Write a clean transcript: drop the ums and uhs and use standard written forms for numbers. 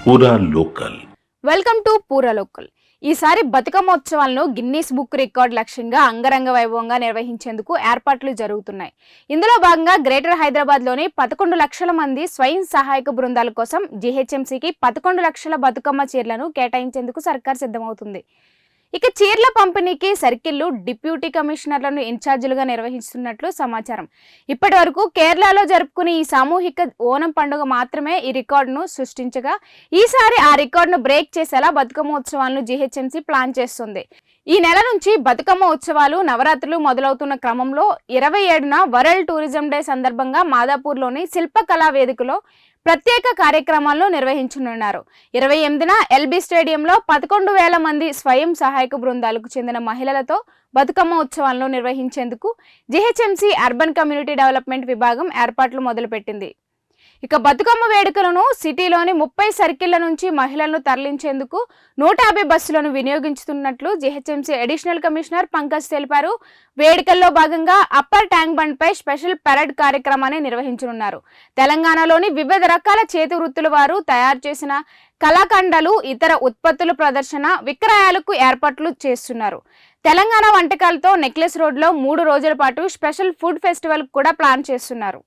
పూరా local. Welcome to పూరా local. ఈసారి బతుకమ్మోత్సవాలను గిన్నీస్ బుక్ రికార్డ్ లక్ష్యంగా అంగరంగ వైభవంగా నిర్వహించేందుకు ఏర్పాట్లు జరుగుతున్నాయి. ఇందులో భాగంగా గ్రేటర్ హైదరాబాద్లోని 11 లక్షల మంది స్వయం సహాయక బృందాల కోసం జీహెచ్ఎంసీకి 11 లక్షల బతుకమ్మ చీరలను కేటాయించేందుకు సర్కార్ సిద్ధమవుతుంది. ఇక చీరల పంపిణీకి సర్కిళ్లు డిప్యూటీ కమిషనర్లను ఇన్ఛార్జీలుగా నిర్వహిస్తున్నట్లు సమాచారం. ఇప్పటి వరకు కేరళలో జరుపుకునే ఈ సామూహిక ఓనం పండుగ మాత్రమే ఈ రికార్డును సృష్టించగా ఈసారి ఆ రికార్డును బ్రేక్ చేసేలా బతుకమ్మ ఉత్సవాలను జీహెచ్ఎంసీ ప్లాన్ చేస్తుంది. ఈ నెల నుంచి బతుకమ్మ ఉత్సవాలు నవరాత్రులు మొదలవుతున్న క్రమంలో 27న వరల్డ్ టూరిజం డే సందర్భంగా మాదాపూర్లోని శిల్పకళా వేదికలో ప్రత్యేక కార్యక్రమాలను నిర్వహించనున్నారు. 28న ఎల్బీ స్టేడియంలో 11,000 మంది స్వయం సహాయక బృందాలకు చెందిన మహిళలతో బతుకమ్మ ఉత్సవాలను నిర్వహించేందుకు జీహెచ్ఎంసీ అర్బన్ కమ్యూనిటీ డెవలప్మెంట్ విభాగం ఏర్పాట్లు మొదలుపెట్టింది. ఇక బతుకమ్మ వేడుకలను సిటీలోని 30 సర్కిళ్ల నుంచి మహిళలను తరలించేందుకు 150 బస్సులను వినియోగించుతున్నట్లు జీహెచ్ఎంసీ అడిషనల్ కమిషనర్ పంకజ్ తెలిపారు. వేడుకల్లో భాగంగా అప్పర్ ట్యాంక్ బండ్ పై స్పెషల్ పెరడ్ కార్యక్రమాన్ని నిర్వహించనున్నారు. తెలంగాణలోని వివిధ రకాల చేతి వృత్తుల వారు తయారు చేసిన కళాఖండాలు, ఇతర ఉత్పత్తుల ప్రదర్శన, విక్రయాలకు ఏర్పాట్లు చేస్తున్నారు. తెలంగాణ వంటకాలతో నెక్లెస్ రోడ్లో 3 రోజుల పాటు స్పెషల్ ఫుడ్ ఫెస్టివల్ కూడా ప్లాన్ చేస్తున్నారు.